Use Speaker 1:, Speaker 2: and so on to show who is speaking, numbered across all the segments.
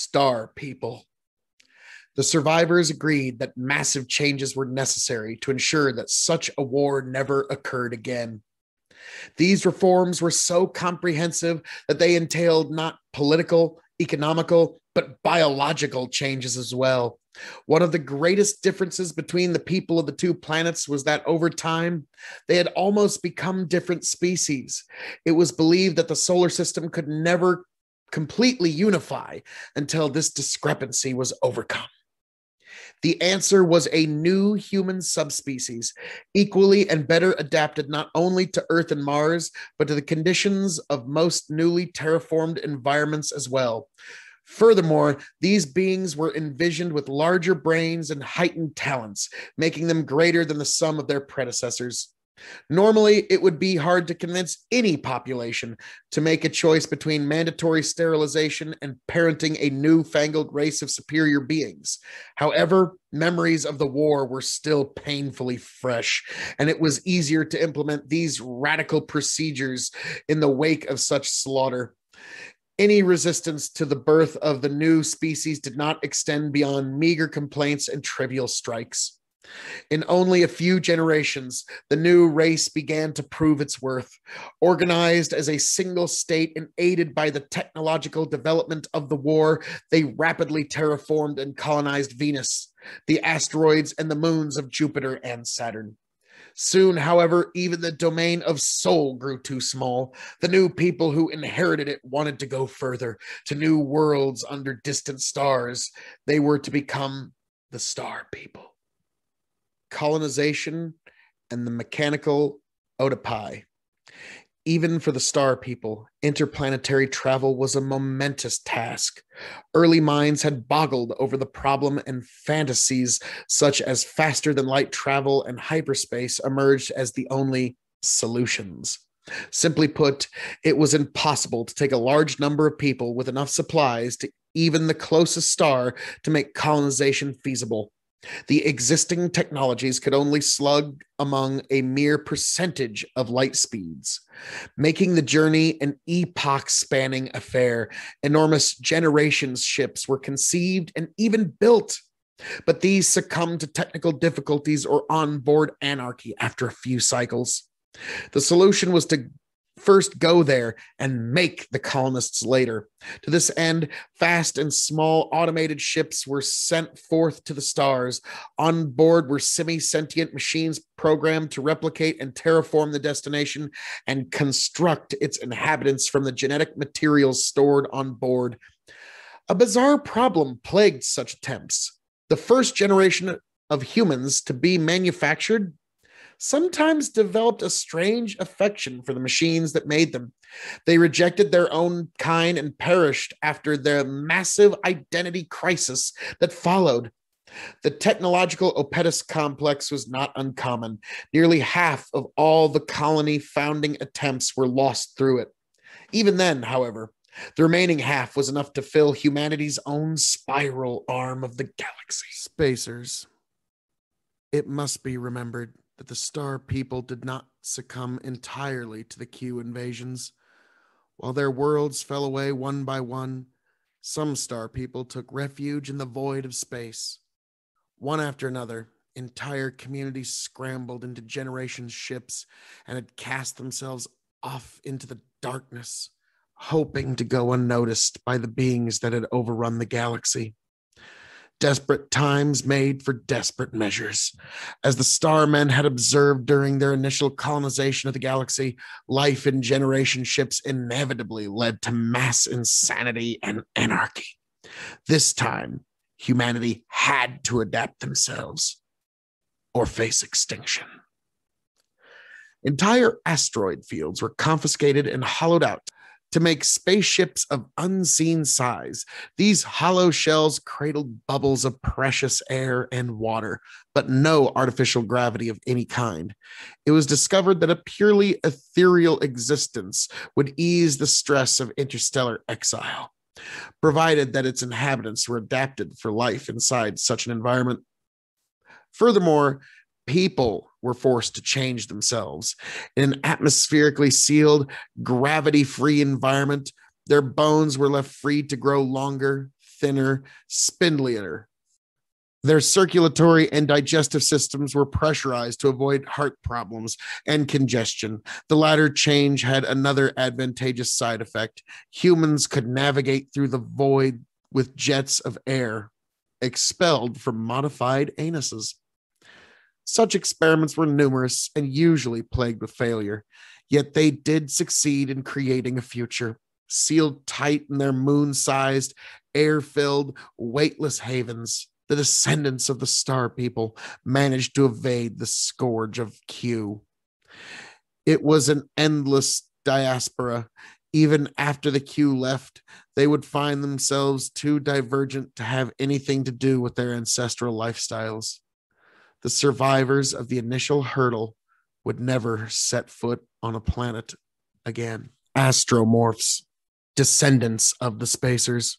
Speaker 1: star people. The survivors agreed that massive changes were necessary to ensure that such a war never occurred again. These reforms were so comprehensive that they entailed not political, economical, but biological changes as well. One of the greatest differences between the people of the two planets was that over time, they had almost become different species. It was believed that the solar system could never completely unify until this discrepancy was overcome. The answer was a new human subspecies, equally and better adapted not only to Earth and Mars, but to the conditions of most newly terraformed environments as well. Furthermore, these beings were envisioned with larger brains and heightened talents, making them greater than the sum of their predecessors. Normally, it would be hard to convince any population to make a choice between mandatory sterilization and parenting a newfangled race of superior beings. However, memories of the war were still painfully fresh, and it was easier to implement these radical procedures in the wake of such slaughter. Any resistance to the birth of the new species did not extend beyond meager complaints and trivial strikes. In only a few generations, the new race began to prove its worth. Organized as a single state and aided by the technological development of the war, they rapidly terraformed and colonized Venus, the asteroids, and the moons of Jupiter and Saturn. Soon, however, even the domain of soul grew too small. The new people who inherited it wanted to go further, to new worlds under distant stars. They were to become the star people. Colonization and the mechanical Oedipus. Even for the star people, interplanetary travel was a momentous task. Early minds had boggled over the problem, and fantasies such as faster than light travel and hyperspace emerged as the only solutions. Simply put, it was impossible to take a large number of people with enough supplies to even the closest star to make colonization feasible. The existing technologies could only slug among a mere percentage of light speeds, making the journey an epoch-spanning affair. Enormous generations ships were conceived and even built, but these succumbed to technical difficulties or onboard anarchy after a few cycles. The solution was to first go there and make the colonists later. To this end, fast and small automated ships were sent forth to the stars. On board were semi-sentient machines programmed to replicate and terraform the destination and construct its inhabitants from the genetic materials stored on board. A bizarre problem plagued such attempts. The first generation of humans to be manufactured sometimes developed a strange affection for the machines that made them. They rejected their own kind and perished after the massive identity crisis that followed. The technological Oedipus complex was not uncommon. Nearly half of all the colony founding attempts were lost through it. Even then, however, the remaining half was enough to fill humanity's own spiral arm of the galaxy. Spacers. It must be remembered that the star people did not succumb entirely to the Q invasions. While their worlds fell away one by one, some star people took refuge in the void of space. One after another, entire communities scrambled into generation ships and had cast themselves off into the darkness, hoping to go unnoticed by the beings that had overrun the galaxy. Desperate times made for desperate measures. As the starmen had observed during their initial colonization of the galaxy, life in generation ships inevitably led to mass insanity and anarchy. This time, humanity had to adapt themselves or face extinction. Entire asteroid fields were confiscated and hollowed out to make spaceships of unseen size. These hollow shells cradled bubbles of precious air and water, but no artificial gravity of any kind. It was discovered that a purely ethereal existence would ease the stress of interstellar exile, provided that its inhabitants were adapted for life inside such an environment. Furthermore, people were forced to change themselves. In an atmospherically sealed, gravity-free environment, their bones were left free to grow longer, thinner, spindlier. Their circulatory and digestive systems were pressurized to avoid heart problems and congestion. The latter change had another advantageous side effect. Humans could navigate through the void with jets of air expelled from modified anuses. Such experiments were numerous and usually plagued with failure, yet they did succeed in creating a future, sealed tight in their moon-sized, air-filled, weightless havens. The descendants of the star people managed to evade the scourge of Q. It was an endless diaspora. Even after the Q left, they would find themselves too divergent to have anything to do with their ancestral lifestyles. The survivors of the initial hurdle would never set foot on a planet again. Asteromorphs, descendants of the spacers.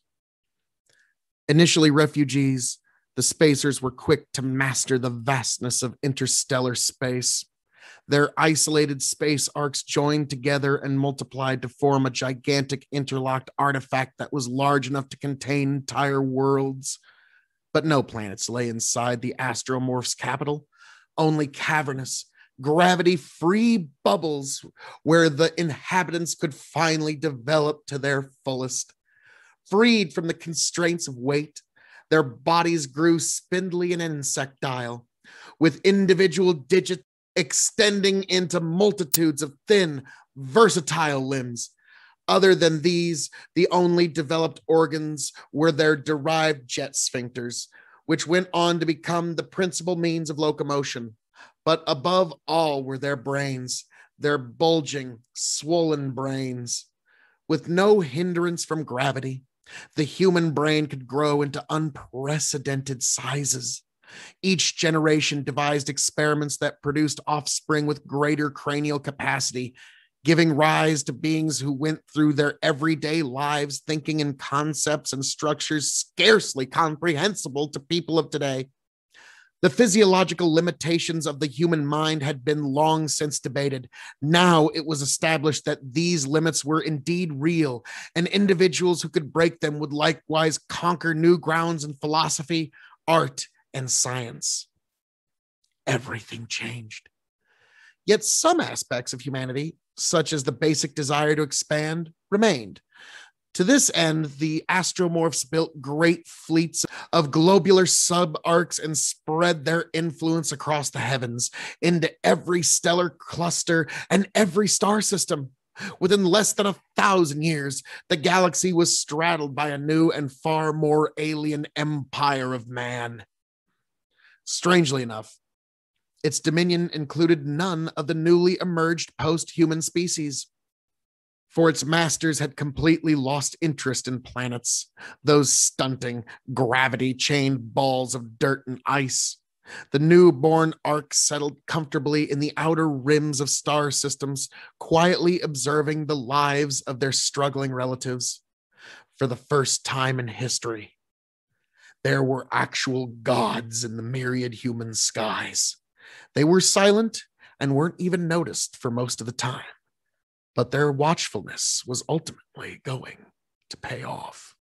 Speaker 1: Initially refugees, the spacers were quick to master the vastness of interstellar space. Their isolated space arcs joined together and multiplied to form a gigantic interlocked artifact that was large enough to contain entire worlds. But no planets lay inside the Asteromorphs' capital, only cavernous, gravity-free bubbles where the inhabitants could finally develop to their fullest. Freed from the constraints of weight, their bodies grew spindly and insectile, with individual digits extending into multitudes of thin, versatile limbs. Other than these, the only developed organs were their derived jet sphincters, which went on to become the principal means of locomotion. But above all were their brains, their bulging, swollen brains. With no hindrance from gravity, the human brain could grow into unprecedented sizes. Each generation devised experiments that produced offspring with greater cranial capacity, giving rise to beings who went through their everyday lives thinking in concepts and structures scarcely comprehensible to people of today. The physiological limitations of the human mind had been long since debated. Now it was established that these limits were indeed real, and individuals who could break them would likewise conquer new grounds in philosophy, art, and science. Everything changed. Yet some aspects of humanity, such as the basic desire to expand, remained. To this end, the Asteromorphs built great fleets of globular subarcs and spread their influence across the heavens into every stellar cluster and every star system. Within less than 1,000 years, the galaxy was straddled by a new and far more alien empire of man. Strangely enough, its dominion included none of the newly emerged post-human species, for its masters had completely lost interest in planets, those stunting, gravity-chained balls of dirt and ice. The newborn ark settled comfortably in the outer rims of star systems, quietly observing the lives of their struggling relatives. For the first time in history, there were actual gods in the myriad human skies. They were silent and weren't even noticed for most of the time, but their watchfulness was ultimately going to pay off.